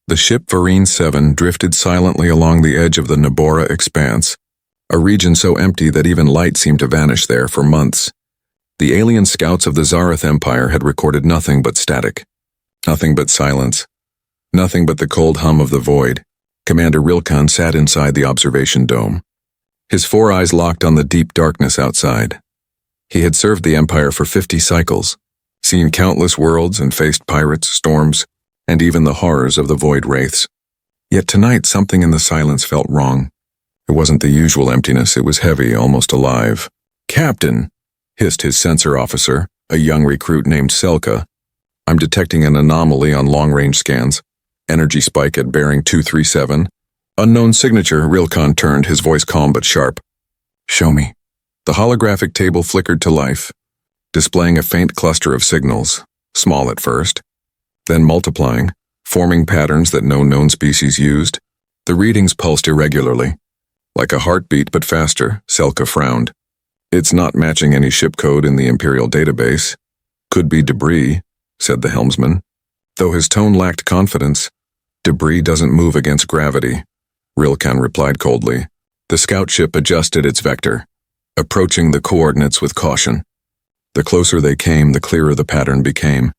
The ship Varine 7 drifted silently along the edge of the Nabora expanse, a region so empty that even light seemed to vanish there for months. The alien scouts of the Zareth Empire had recorded nothing but static. Nothing but silence. Nothing but the cold hum of the void. Commander Rilkan sat inside the observation dome. His four eyes locked on the deep darkness outside. He had served the Empire for 50 cycles, seen countless worlds and faced pirates, storms, and even the horrors of the void wraiths. Yet tonight something in the silence felt wrong. It wasn't the usual emptiness, it was heavy, almost alive. "Captain," hissed his sensor officer, a young recruit named Selka. "I'm detecting an anomaly on long-range scans. Energy spike at bearing 237. Unknown signature." Rilkan turned, his voice calm but sharp. "Show me." The holographic table flickered to life, displaying a faint cluster of signals, small at first, then multiplying, forming patterns that no known species used. The readings pulsed irregularly, like a heartbeat but faster. Selka frowned. "It's not matching any ship code in the Imperial database. Could be debris," said the helmsman. Though his tone lacked confidence, "Debris doesn't move against gravity," Rilkan replied coldly. The scout ship adjusted its vector, approaching the coordinates with caution. The closer they came, the clearer the pattern became.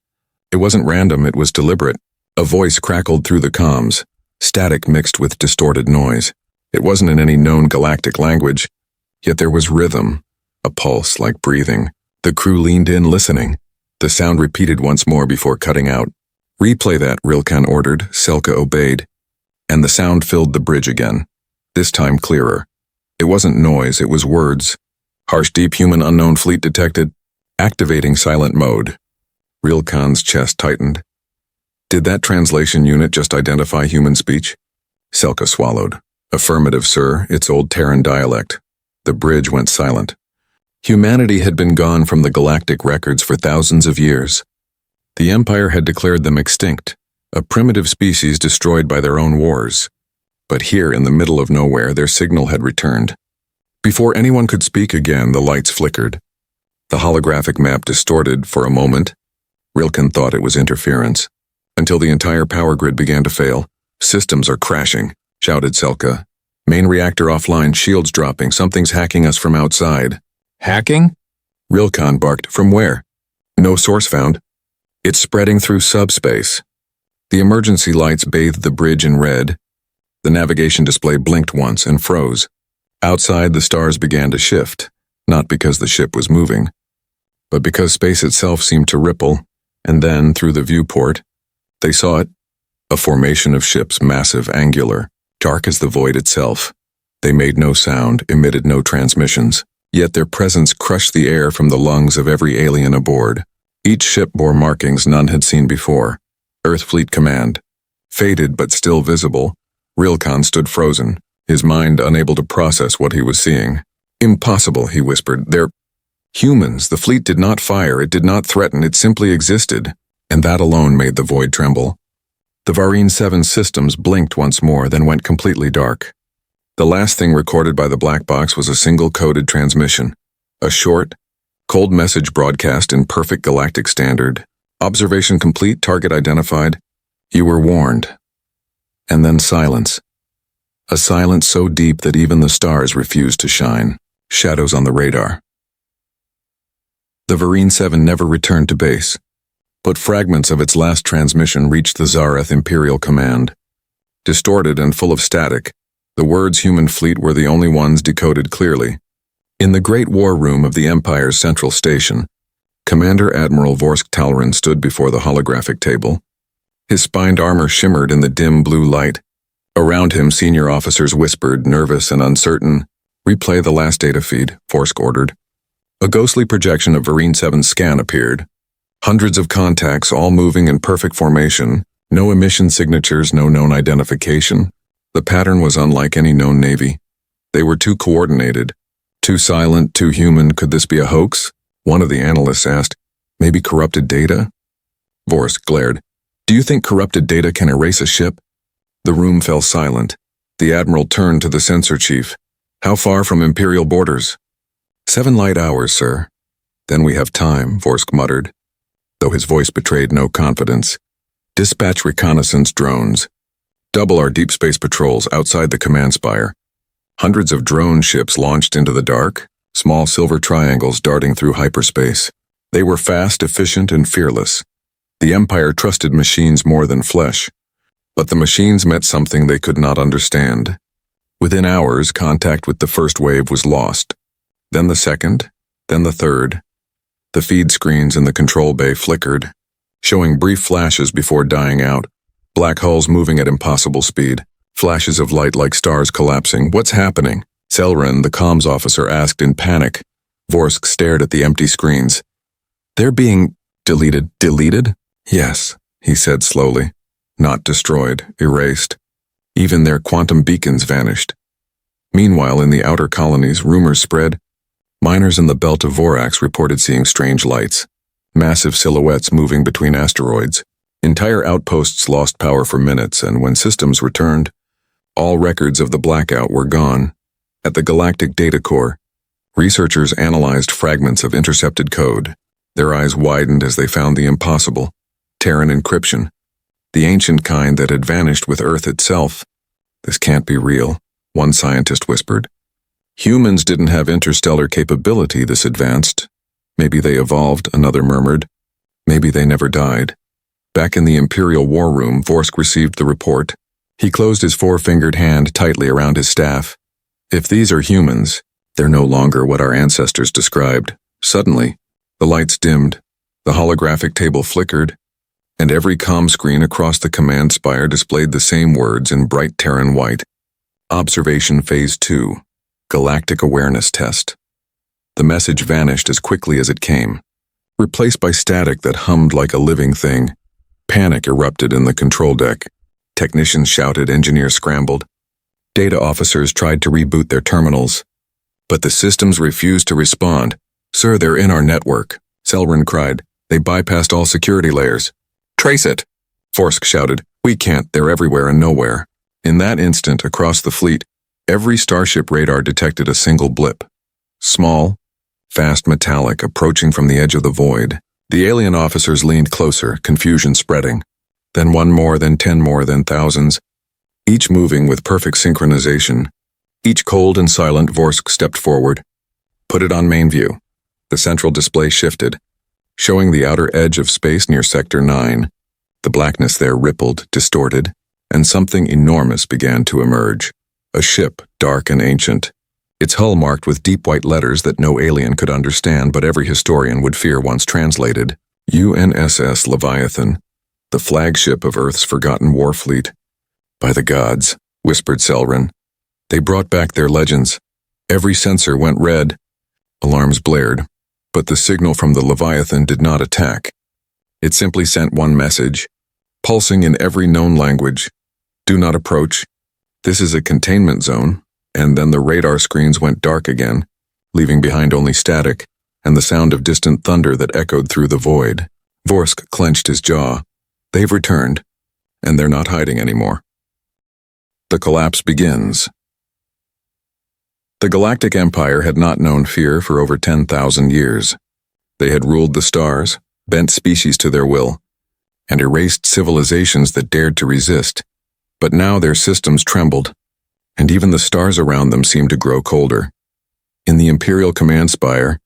It wasn't random, it was deliberate. A voice crackled through the comms, static mixed with distorted noise. It wasn't in any known galactic language, yet there was rhythm, a pulse like breathing. The crew leaned in, listening. The sound repeated once more before cutting out. "Replay that," Rilkan ordered. Selka obeyed, and the sound filled the bridge again, this time clearer. It wasn't noise, it was words. "Harsh, deep, human, unknown fleet detected. Activating silent mode." Rilkan's chest tightened. Did that translation unit just identify human speech? Selka swallowed. "Affirmative, sir, it's old Terran dialect." The bridge went silent. Humanity had been gone from the galactic records for thousands of years. The Empire had declared them extinct, a primitive species destroyed by their own wars. But here, in the middle of nowhere, their signal had returned. Before anyone could speak again, the lights flickered. The holographic map distorted for a moment. Rilkan thought it was interference, until the entire power grid began to fail. "Systems are crashing," shouted Selka. "Main reactor offline, shields dropping, something's hacking us from outside." "Hacking?" Rilkan barked. "From where?" "No source found. It's spreading through subspace." The emergency lights bathed the bridge in red. The navigation display blinked once and froze. Outside, the stars began to shift, not because the ship was moving, but because space itself seemed to ripple, and then, through the viewport, they saw it, a formation of ships, massive, angular, dark as the void itself. They made no sound, emitted no transmissions, yet their presence crushed the air from the lungs of every alien aboard. Each ship bore markings none had seen before. Earth Fleet Command. Faded but still visible, Rilkan stood frozen, his mind unable to process what he was seeing. "Impossible," he whispered. "They're humans. The fleet did not fire, it did not threaten, it simply existed." And that alone made the void tremble. The Varine 7 systems blinked once more, then went completely dark. The last thing recorded by the black box was a single coded transmission. A short, cold message broadcast in perfect galactic standard. "Observation complete, target identified. You were warned." And then silence. A silence so deep that even the stars refused to shine. Shadows on the radar. The Varine 7 never returned to base, but fragments of its last transmission reached the Zareth Imperial Command. Distorted and full of static, the words "human fleet" were the only ones decoded clearly. In the great war room of the Empire's central station, Commander Admiral Vorsk Talrin stood before the holographic table. His spined armor shimmered in the dim blue light. Around him, senior officers whispered, nervous and uncertain. "Replay the last data feed," Vorsk ordered. A ghostly projection of Varine 7's scan appeared. Hundreds of contacts, all moving in perfect formation. No emission signatures, no known identification. The pattern was unlike any known navy. They were too coordinated, too silent, too human. Could this be a hoax? One of the analysts asked. Maybe corrupted data? Vorsk glared. "Do you think corrupted data can erase a ship?" The room fell silent. The admiral turned to the sensor chief. "How far from Imperial borders?" 7 light hours, sir." "Then we have time," Vorsk muttered, though his voice betrayed no confidence. "Dispatch reconnaissance drones. Double our deep space patrols outside the command spire. Hundreds of drone ships launched into the dark, small silver triangles darting through hyperspace. They were fast, efficient, and fearless. The Empire trusted machines more than flesh, but the machines meant something they could not understand. Within hours, contact with the first wave was lost. Then the second, then the third. The feed screens in the control bay flickered, showing brief flashes before dying out. Black holes moving at impossible speed. Flashes of light like stars collapsing. What's happening? Selren, the comms officer, asked in panic. Vorsk stared at the empty screens. They're being deleted. Deleted? Yes, he said slowly. Not destroyed, erased. Even their quantum beacons vanished. Meanwhile, in the outer colonies, rumors spread. Miners in the belt of Vorax reported seeing strange lights. Massive silhouettes moving between asteroids. Entire outposts lost power for minutes, and when systems returned, all records of the blackout were gone. At the Galactic Data Core, researchers analyzed fragments of intercepted code. Their eyes widened as they found the impossible. Terran encryption. The ancient kind that had vanished with Earth itself. This can't be real, one scientist whispered. Humans didn't have interstellar capability this advanced. Maybe they evolved, another murmured. Maybe they never died. Back in the Imperial War Room, Vorsk received the report. He closed his four-fingered hand tightly around his staff. If these are humans, they're no longer what our ancestors described. Suddenly, the lights dimmed, the holographic table flickered, and every comm screen across the command spire displayed the same words in bright Terran white. Observation Phase 2. Galactic Awareness Test. The message vanished as quickly as it came, replaced by static that hummed like a living thing. Panic erupted in the control deck. Technicians shouted, engineers scrambled. Data officers tried to reboot their terminals, but the systems refused to respond. Sir, they're in our network, Selren cried. They bypassed all security layers. Trace it, Vorsk shouted. We can't, they're everywhere and nowhere. In that instant, across the fleet, every starship radar detected a single blip. Small, fast metallic, approaching from the edge of the void. The alien officers leaned closer, confusion spreading. Then one more, then 10 more, then thousands. Each moving with perfect synchronization. Each cold and silent. Vorsk stepped forward. Put it on main view. The central display shifted, showing the outer edge of space near Sector 9. The blackness there rippled, distorted, and something enormous began to emerge. A ship, dark and ancient. Its hull marked with deep white letters that no alien could understand but every historian would fear once translated. UNSS Leviathan, the flagship of Earth's forgotten war fleet. By the gods, whispered Selren. They brought back their legends. Every sensor went red. Alarms blared, but the signal from the Leviathan did not attack. It simply sent one message, pulsing in every known language. Do not approach. This is a containment zone. And then the radar screens went dark again, leaving behind only static and the sound of distant thunder that echoed through the void. Vorsk clenched his jaw. They've returned, and they're not hiding anymore. The collapse begins. The Galactic Empire had not known fear for over 10,000 years. They had ruled the stars, bent species to their will, and erased civilizations that dared to resist. But now their systems trembled, and even the stars around them seemed to grow colder. In the Imperial command spire,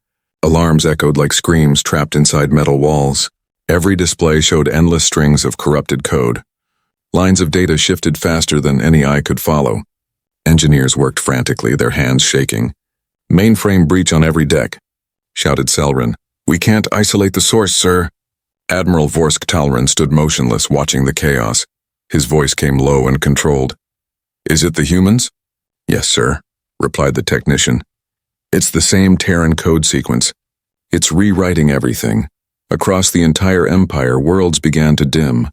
alarms echoed like screams trapped inside metal walls. Every display showed endless strings of corrupted code. Lines of data shifted faster than any eye could follow. Engineers worked frantically, their hands shaking. Mainframe breach on every deck, shouted Selren. We can't isolate the source, sir. Admiral Vorsk Talren stood motionless, watching the chaos. His voice came low and controlled. Is it the humans? Yes, sir, replied the technician. It's the same Terran code sequence. It's rewriting everything. Across the entire empire, worlds began to dim.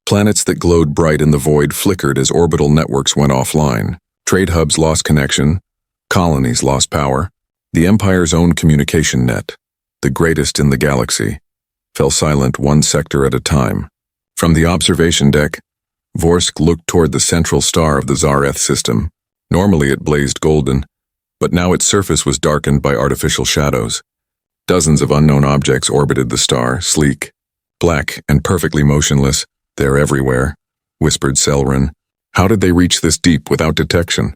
Planets that glowed bright in the void flickered as orbital networks went offline. Trade hubs lost connection. Colonies lost power. The Empire's own communication net, the greatest in the galaxy, fell silent one sector at a time. From the observation deck, Vorsk looked toward the central star of the Zareth system. Normally it blazed golden, but now its surface was darkened by artificial shadows. Dozens of unknown objects orbited the star, sleek, black, and perfectly motionless. They're everywhere, whispered Selren. How did they reach this deep without detection?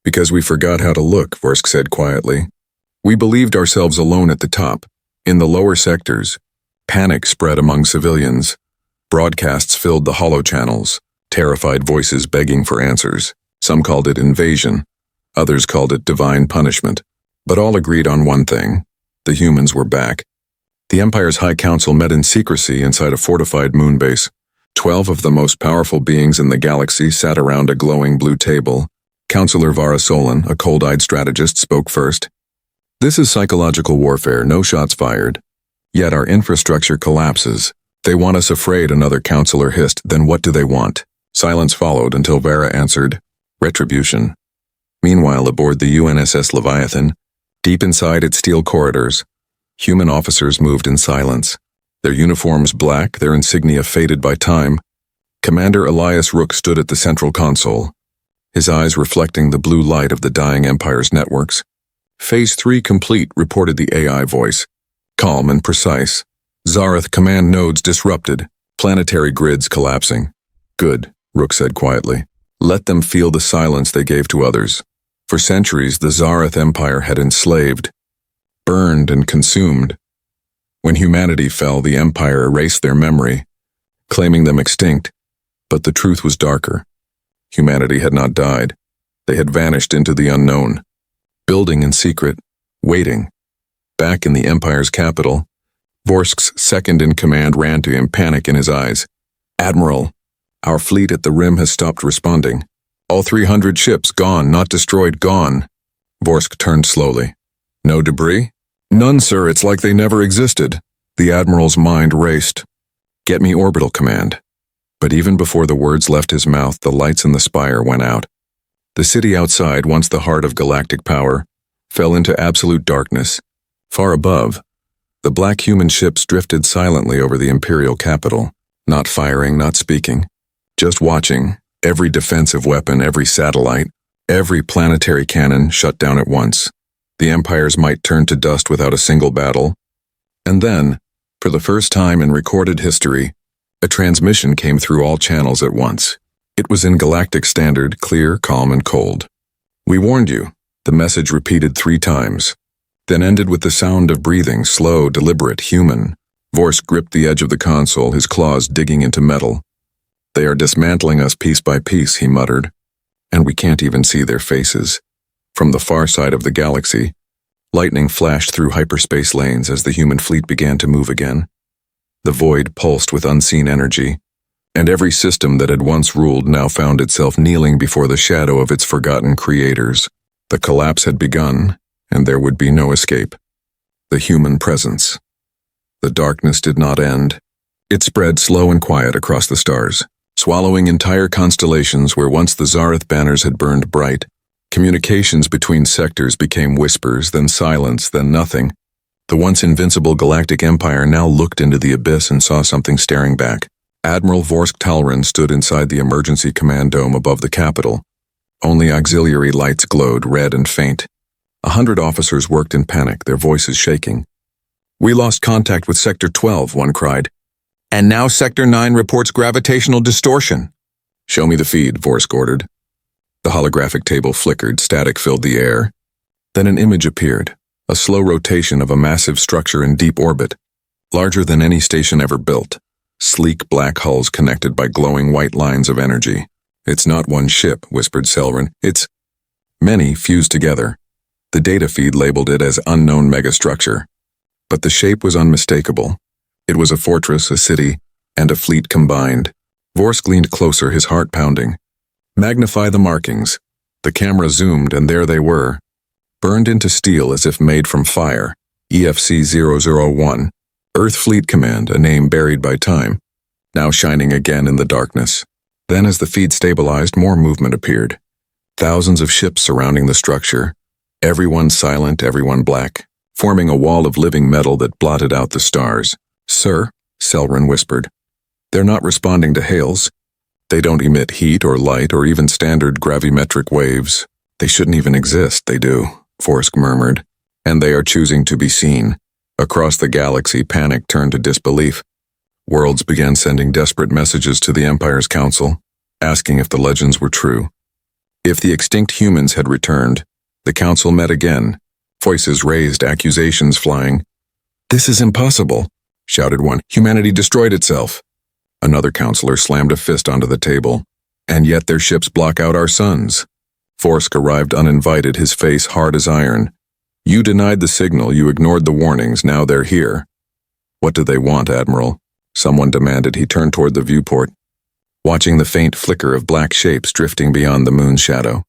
Because we forgot how to look, Vorsk said quietly. We believed ourselves alone at the top. In the lower sectors, panic spread among civilians. Broadcasts filled the hollow channels, terrified voices begging for answers. Some called it invasion. Others called it divine punishment. But all agreed on one thing. The humans were back. The Empire's High Council met in secrecy inside a fortified moon base. 12 of the most powerful beings in the galaxy sat around a glowing blue table. Counselor Vara Solon, a cold-eyed strategist, spoke first. This is psychological warfare, no shots fired. Yet our infrastructure collapses. They want us afraid, another counselor hissed. Then what do they want? Silence followed until Vara answered, retribution. Meanwhile, aboard the UNSS Leviathan, deep inside its steel corridors, human officers moved in silence. Their uniforms black, their insignia faded by time. Commander Elias Rook stood at the central console, his eyes reflecting the blue light of the dying Empire's networks. Phase 3 complete, reported the AI voice. Calm and precise. Zarath command nodes disrupted, planetary grids collapsing. Good, Rook said quietly. Let them feel the silence they gave to others. For centuries, the Zarath Empire had enslaved, burned and consumed. When humanity fell, the Empire erased their memory, claiming them extinct. But the truth was darker. Humanity had not died. They had vanished into the unknown, building in secret, waiting. Back in the Empire's capital, Vorsk's second-in-command ran to him, panic in his eyes. Admiral, our fleet at the rim has stopped responding. All 300 ships gone, not destroyed, gone. Vorsk turned slowly. No debris? None, sir, it's like they never existed. The Admiral's mind raced. Get me orbital command. But even before the words left his mouth, the lights in the spire went out. The city outside, once the heart of galactic power, fell into absolute darkness. Far above, the black human ships drifted silently over the Imperial capital, not firing, not speaking, just watching. Every defensive weapon, every satellite, every planetary cannon shut down at once. The Empire's might turned to dust without a single battle. And then, for the first time in recorded history, a transmission came through all channels at once. It was in Galactic Standard, clear, calm, and cold. We warned you, the message repeated 3 times, then ended with the sound of breathing, slow, deliberate, human. Vorsk gripped the edge of the console, his claws digging into metal. They are dismantling us piece by piece, he muttered, and we can't even see their faces. From the far side of the galaxy, lightning flashed through hyperspace lanes as the human fleet began to move again. The void pulsed with unseen energy, and every system that had once ruled now found itself kneeling before the shadow of its forgotten creators. The collapse had begun, and there would be no escape. The human presence. The darkness did not end. It spread slow and quiet across the stars, swallowing entire constellations where once the Zarath banners had burned bright. Communications between sectors became whispers, then silence, then nothing. The once invincible Galactic Empire now looked into the abyss and saw something staring back. Admiral Vorsk Talrin stood inside the emergency command dome above the capital. Only auxiliary lights glowed, red and faint. 100 officers worked in panic, their voices shaking. We lost contact with Sector 12, one cried. And now Sector 9 reports gravitational distortion. Show me the feed, Vorsk ordered. The holographic table flickered, static filled the air. Then an image appeared, a slow rotation of a massive structure in deep orbit, larger than any station ever built. Sleek black hulls connected by glowing white lines of energy. It's not one ship, whispered Selrin. It's many fused together. The data feed labeled it as unknown megastructure. But the shape was unmistakable. It was a fortress, a city, and a fleet combined. Vorsk leaned closer, his heart pounding. Magnify the markings. The camera zoomed, and there they were, burned into steel as if made from fire. EFC 001. Earth Fleet Command, a name buried by time, now shining again in the darkness. Then as the feed stabilized, more movement appeared. Thousands of ships surrounding the structure, everyone silent, everyone black, forming a wall of living metal that blotted out the stars. Sir, Selrin whispered. They're not responding to hails. They don't emit heat or light or even standard gravimetric waves. They shouldn't even exist, they do, Vorsk murmured. And they are choosing to be seen. Across the galaxy, panic turned to disbelief. Worlds began sending desperate messages to the Empire's council. asking if the legends were true. If the extinct humans had returned, the council met again, voices raised, accusations flying. "This is impossible," shouted one. "Humanity destroyed itself." Another counselor slammed a fist onto the table. "And yet their ships block out our suns." Vorsk arrived uninvited, his face hard as iron. "You denied the signal, you ignored the warnings, now they're here." "What do they want, Admiral?" someone demanded. He turned toward the viewport, watching the faint flicker of black shapes drifting beyond the moon's shadow.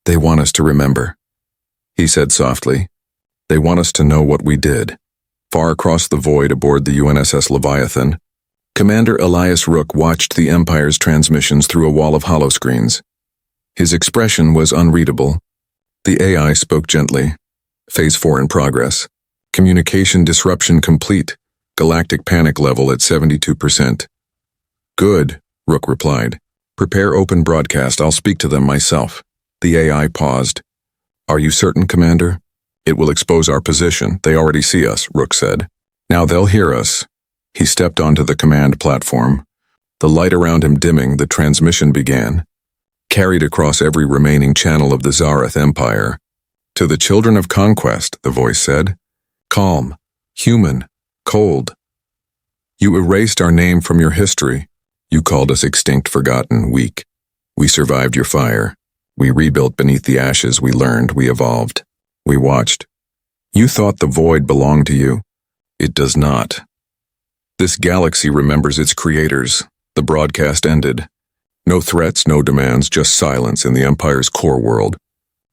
"They want us to remember," he said softly. "They want us to know what we did." Far across the void aboard the UNSS Leviathan, Commander Elias Rook watched the Empire's transmissions through a wall of holoscreens. His expression was unreadable. The AI spoke gently. "Phase 4 in progress. Communication disruption complete. Galactic panic level at 72%. "Good," Rook replied. "Prepare open broadcast, I'll speak to them myself." The AI paused. "Are you certain, Commander?" "It will expose our position. They already see us," Rook said. "Now they'll hear us." He stepped onto the command platform. The light around him dimming, the transmission began, carried across every remaining channel of the Zareth Empire. "To the children of conquest," the voice said. "Calm, human, cold. You erased our name from your history. You called us extinct, forgotten, weak. We survived your fire. We rebuilt beneath the ashes. We learned. We evolved. We watched. You thought the void belonged to you. It does not. This galaxy remembers its creators." The broadcast ended. No threats, no demands, just silence in the Empire's core world.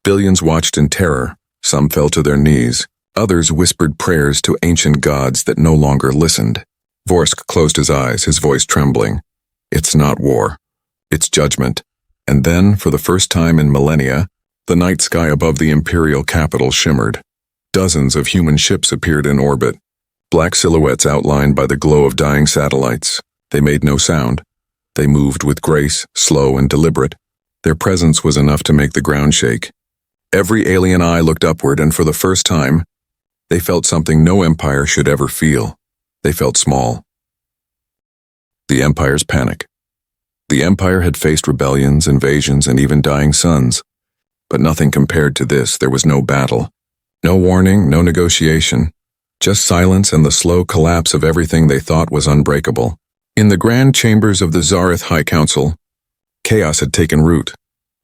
Billions watched in terror. Some fell to their knees. Others whispered prayers to ancient gods that no longer listened. Vorsk closed his eyes, his voice trembling. "It's not war. It's judgment." And then, for the first time in millennia, the night sky above the Imperial capital shimmered. Dozens of human ships appeared in orbit, black silhouettes outlined by the glow of dying satellites. They made no sound. They moved with grace, slow and deliberate. Their presence was enough to make the ground shake. Every alien eye looked upward, and for the first time, they felt something no empire should ever feel. They felt small. The Empire's panic. The Empire had faced rebellions, invasions, and even dying suns. But nothing compared to this. There was no battle. No warning, no negotiation. Just silence and the slow collapse of everything they thought was unbreakable. In the grand chambers of the Zareth High Council, chaos had taken root.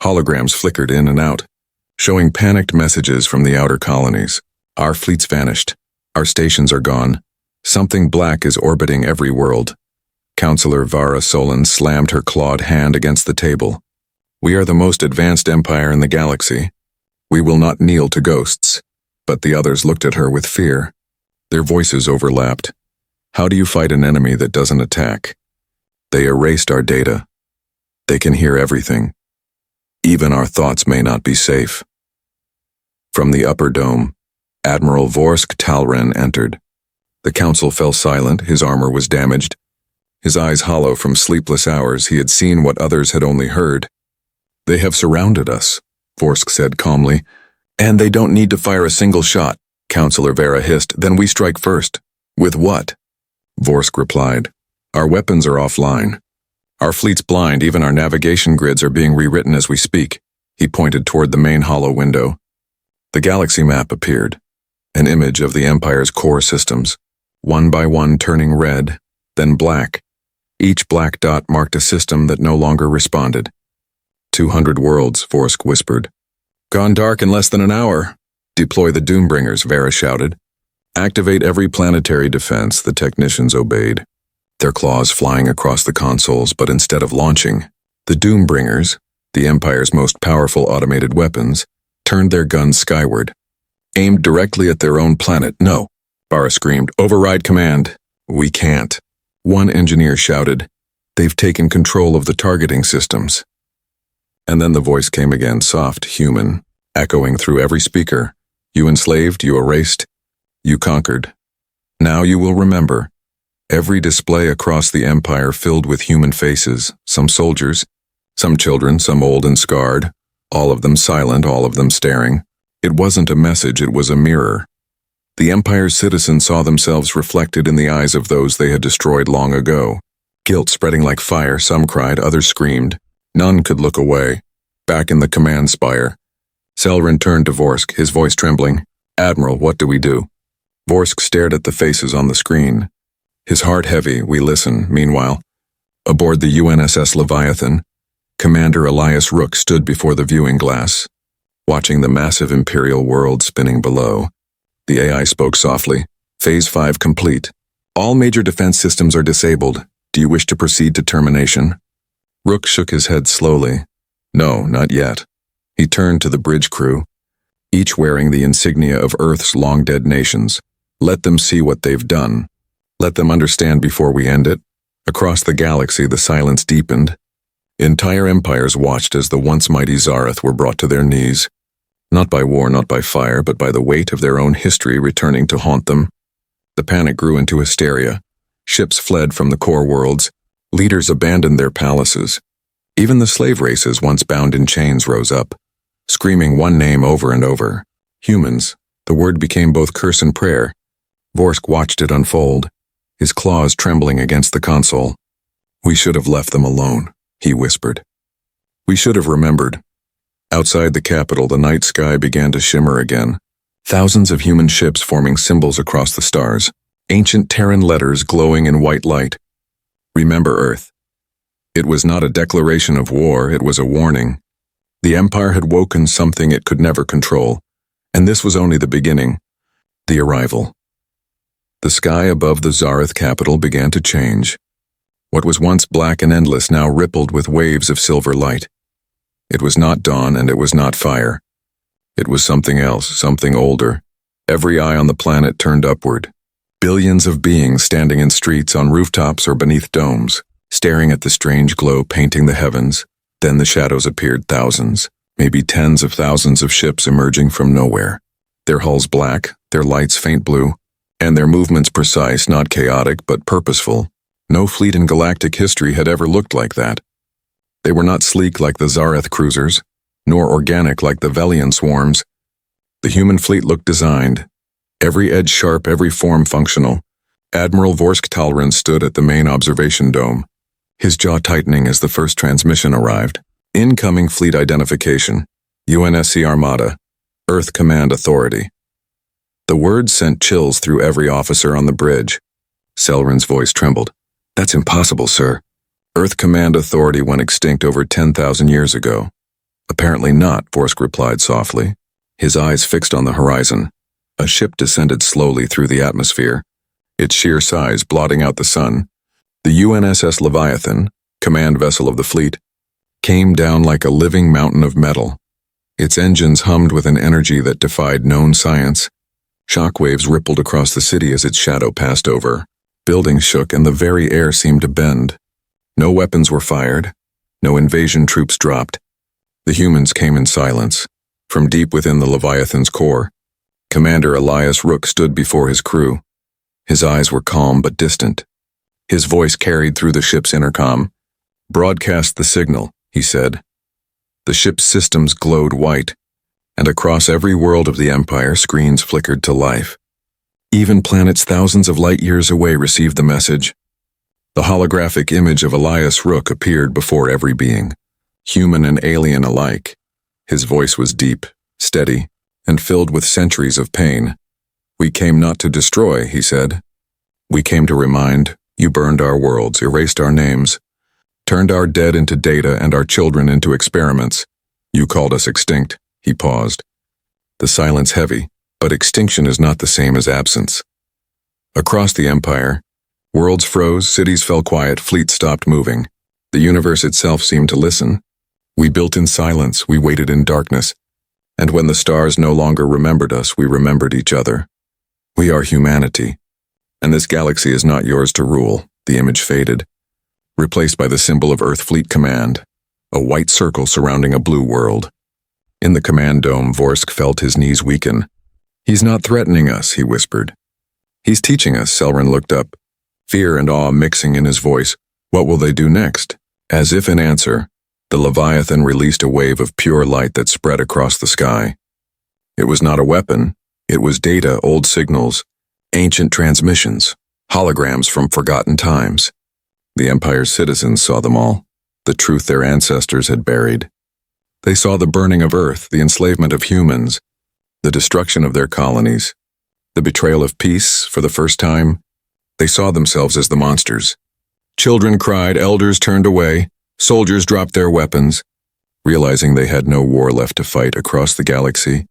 Holograms flickered in and out, showing panicked messages from the outer colonies. "Our fleet's vanished. Our stations are gone. Something black is orbiting every world." Counselor Vara Solon slammed her clawed hand against the table. "We are the most advanced empire in the galaxy. We will not kneel to ghosts." But the others looked at her with fear. Their voices overlapped. "How do you fight an enemy that doesn't attack? They erased our data. They can hear everything. Even our thoughts may not be safe." From the upper dome, Admiral Vorsk Talren entered. The council fell silent. His armor was damaged. His eyes hollow from sleepless hours. He had seen what others had only heard. "They have surrounded us," Vorsk said calmly. "And they don't need to fire a single shot," Counselor Vera hissed. "Then we strike first." "With what?" Vorsk replied. "Our weapons are offline. Our fleet's blind. Even our navigation grids are being rewritten as we speak." He pointed toward the main hollow window. The galaxy map appeared, an image of the Empire's core systems, one by one turning red, then black. Each black dot marked a system that no longer responded. 200 worlds, Vorsk whispered. "Gone dark in less than an hour." "Deploy the Doombringers," Vera shouted. "Activate every planetary defense." The technicians obeyed, their claws flying across the consoles, but instead of launching, the Doombringers, the Empire's most powerful automated weapons, turned their guns skyward, aimed directly at their own planet. "No," Bara screamed. "Override command." "We can't." One engineer shouted. "They've taken control of the targeting systems." And then the voice came again, soft, human, echoing through every speaker. "You enslaved, you erased, you conquered. Now you will remember." Every display across the Empire filled with human faces, some soldiers, some children, some old and scarred, all of them silent, all of them staring. It wasn't a message, it was a mirror. The Empire's citizens saw themselves reflected in the eyes of those they had destroyed long ago. Guilt spreading like fire, some cried, others screamed. None could look away. Back in the command spire, Selrin turned to Vorsk, his voice trembling. "Admiral, what do we do?" Vorsk stared at the faces on the screen. His heart heavy, we listen. Meanwhile, aboard the UNSS Leviathan, Commander Elias Rook stood before the viewing glass, watching the massive Imperial world spinning below. The AI spoke softly. "Phase 5 complete. All major defense systems are disabled. Do you wish to proceed to termination?" Rook shook his head slowly. "No, not yet." He turned to the bridge crew, each wearing the insignia of Earth's long-dead nations. "Let them see what they've done. Let them understand before we end it." Across the galaxy, the silence deepened. Entire empires watched as the once mighty Zareth were brought to their knees. Not by war, not by fire, but by the weight of their own history returning to haunt them. The panic grew into hysteria. Ships fled from the core worlds. Leaders abandoned their palaces. Even the slave races once bound in chains rose up, screaming one name over and over. Humans. The word became both curse and prayer. Vorsk watched it unfold, his claws trembling against the console. "We should have left them alone," he whispered. "We should have remembered." Outside the capital, the night sky began to shimmer again. Thousands of human ships forming symbols across the stars, ancient Terran letters glowing in white light. "Remember, Earth." It was not a declaration of war, it was a warning. The Empire had woken something it could never control, and this was only the beginning. The arrival. The sky above the Zareth capital began to change. What was once black and endless now rippled with waves of silver light. It was not dawn and it was not fire. It was something else, something older. Every eye on the planet turned upward. Billions of beings standing in streets, on rooftops, or beneath domes, staring at the strange glow painting the heavens. Then the shadows appeared, thousands, maybe tens of thousands of ships emerging from nowhere. Their hulls black, their lights faint blue, and their movements precise, not chaotic, but purposeful. No fleet in galactic history had ever looked like that. They were not sleek like the Zareth cruisers, nor organic like the Velian swarms. The human fleet looked designed, every edge sharp, every form functional. Admiral Vorsk Talrin stood at the main observation dome, his jaw tightening as the first transmission arrived. "Incoming fleet identification. UNSC Armada. Earth Command Authority." The words sent chills through every officer on the bridge. Selrin's voice trembled. "That's impossible, sir. Earth Command Authority went extinct over 10,000 years ago." "Apparently not," Vorsk replied softly, his eyes fixed on the horizon. A ship descended slowly through the atmosphere, its sheer size blotting out the sun. The UNSS Leviathan, command vessel of the fleet, came down like a living mountain of metal. Its engines hummed with an energy that defied known science. Shockwaves rippled across the city as its shadow passed over. Buildings shook and the very air seemed to bend. No weapons were fired. No invasion troops dropped. The humans came in silence. From deep within the Leviathan's core, Commander Elias Rook stood before his crew. His eyes were calm but distant. His voice carried through the ship's intercom. "Broadcast the signal," he said. The ship's systems glowed white, and across every world of the Empire, screens flickered to life. Even planets thousands of light years away received the message. The holographic image of Elias Rook appeared before every being, human and alien alike. His voice was deep, steady, and filled with centuries of pain. "We came not to destroy," he said. "We came to remind. You burned our worlds, erased our names, turned our dead into data and our children into experiments. You called us extinct." He paused, the silence heavy, but extinction is not the same as absence. Across the Empire, worlds froze, cities fell quiet, fleets stopped moving. The universe itself seemed to listen. We built in silence, we waited in darkness, and when the stars no longer remembered us, we remembered each other. We are humanity, and this galaxy is not yours to rule. The image faded, replaced by the symbol of Earth Fleet Command, a white circle surrounding a blue world. In the command dome, Vorsk felt his knees weaken. "He's not threatening us," he whispered. "He's teaching us." Selrin looked up, fear and awe mixing in his voice. "What will they do next?" As if in answer, the Leviathan released a wave of pure light that spread across the sky. It was not a weapon. It was data, old signals, ancient transmissions, holograms from forgotten times. The Empire's citizens saw them all. the truth their ancestors had buried. They saw the burning of Earth, the enslavement of humans, the destruction of their colonies, the betrayal of peace. For the first time, they saw themselves as the monsters. Children cried, elders turned away, soldiers dropped their weapons, realizing they had no war left to fight across the galaxy.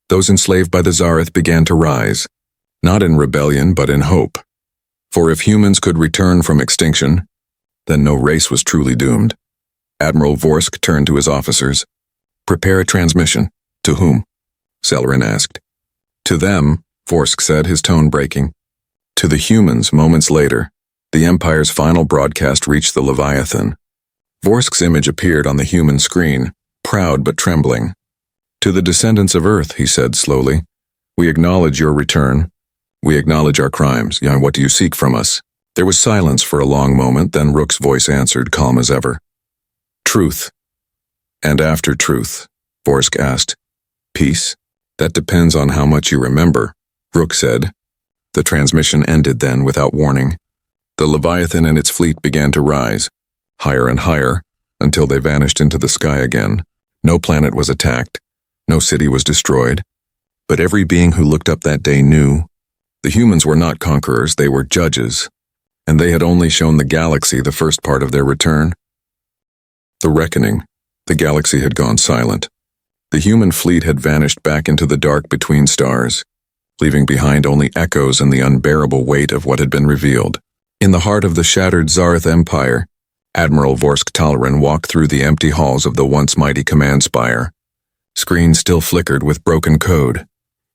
Those enslaved by the Zareth began to rise, not in rebellion but in hope. For if humans could return from extinction, then no race was truly doomed. Admiral Vorsk turned to his officers. "Prepare a transmission." "To whom?" Selrin asked. "To them," Vorsk said, his tone breaking. To the humans. Moments later, the Empire's final broadcast reached the Leviathan. Vorsk's image appeared on the human screen, proud but trembling. "To the descendants of Earth," he said slowly, "we acknowledge your return. We acknowledge our crimes. What do you seek from us?" There was silence for a long moment, then Rook's voice answered, calm as ever. "Truth." "And after truth?" Vorsk asked. "Peace?" "That depends on how much you remember," Rook said. The transmission ended then, without warning. The Leviathan and its fleet began to rise, higher and higher, until they vanished into the sky again. No planet was attacked, no city was destroyed, but every being who looked up that day knew the humans were not conquerors, they were judges, and they had only shown the galaxy the first part of their return. The reckoning. The galaxy had gone silent. The human fleet had vanished back into the dark between stars, leaving behind only echoes and the unbearable weight of what had been revealed. In the heart of the shattered Zareth Empire, Admiral Vorsk Talrin walked through the empty halls of the once mighty command spire. Screens still flickered with broken code.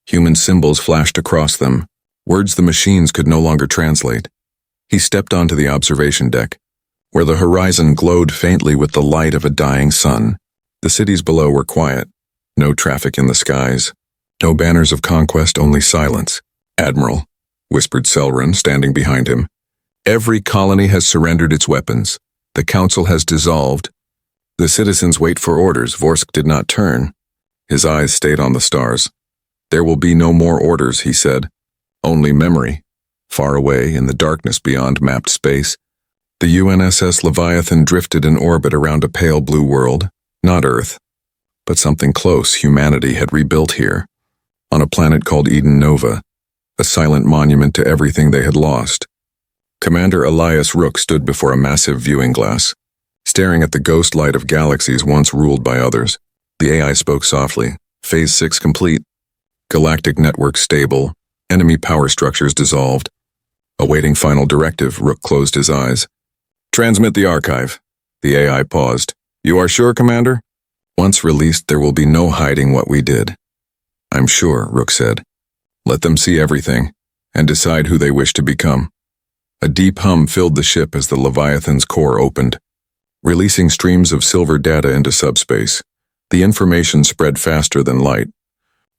Human symbols flashed across them, words the machines could no longer translate. He stepped onto the observation deck, where the horizon glowed faintly with the light of a dying sun. The cities below were quiet. No traffic in the skies. No banners of conquest, only silence. "Admiral," whispered Selrin, standing behind him, "every colony has surrendered its weapons. The council has dissolved. The citizens wait for orders." Vorsk did not turn. His eyes stayed on the stars. "There will be no more orders," he said. "Only memory." Far away, in the darkness beyond mapped space, the UNSS Leviathan drifted in orbit around a pale blue world. Not Earth, but something close. Humanity had rebuilt here, on a planet called Eden Nova, a silent monument to everything they had lost. Commander Elias Rook stood before a massive viewing glass, staring at the ghost light of galaxies once ruled by others. The AI spoke softly. "Phase 6 complete. Galactic network stable. Enemy power structures dissolved." Awaiting final directive, Rook closed his eyes. "Transmit the archive." The AI paused. "You are sure, Commander?" "Once released, there will be no hiding what we did." "I'm sure," Rook said. "Let them see everything, and decide who they wish to become." A deep hum filled the ship as the Leviathan's core opened, releasing streams of silver data into subspace. The information spread faster than light.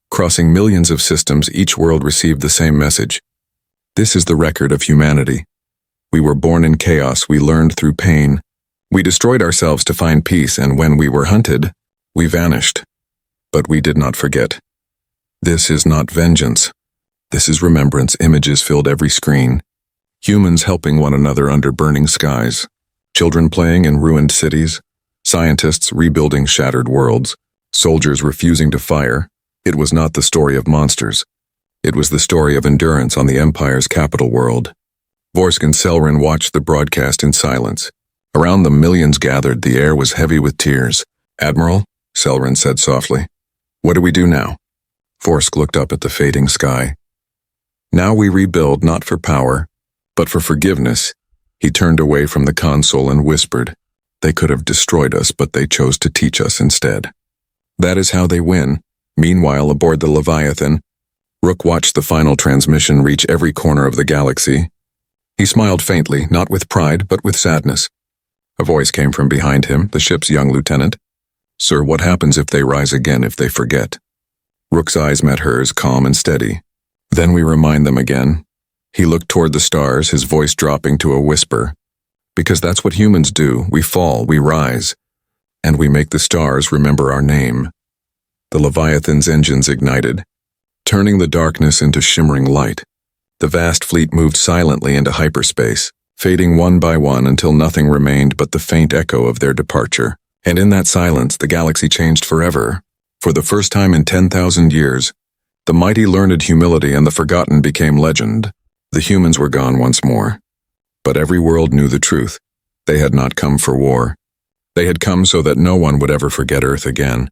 Crossing millions of systems, each world received the same message. "This is the record of humanity. We were born in chaos, we learned through pain. We destroyed ourselves to find peace, and when we were hunted, we vanished. But we did not forget. This is not vengeance. This is remembrance." Images filled every screen. Humans helping one another under burning skies. Children playing in ruined cities. Scientists rebuilding shattered worlds. Soldiers refusing to fire. It was not the story of monsters. It was the story of endurance on the Empire's capital world. Vorsk and Selrin watched the broadcast in silence. Around them, millions gathered. The air was heavy with tears. "Admiral," Selrin said softly, "what do we do now?" Vorsk looked up at the fading sky. "Now we rebuild, not for power, but for forgiveness." He turned away from the console and whispered, "They could have destroyed us, but they chose to teach us instead. That is how they win." Meanwhile, aboard the Leviathan, Rook watched the final transmission reach every corner of the galaxy. He smiled faintly, not with pride, but with sadness. A voice came from behind him, the ship's young lieutenant. "Sir, what happens if they rise again, if they forget?" Rook's eyes met hers, calm and steady. "Then we remind them again." He looked toward the stars, his voice dropping to a whisper. "Because that's what humans do. We fall, we rise, and we make the stars remember our name." The Leviathan's engines ignited, turning the darkness into shimmering light. The vast fleet moved silently into hyperspace, fading one by one until nothing remained but the faint echo of their departure. And in that silence, the galaxy changed forever. For the first time in 10,000 years, the mighty learned humility and the forgotten became legend. The humans were gone once more. But every world knew the truth. They had not come for war. They had come so that no one would ever forget Earth again.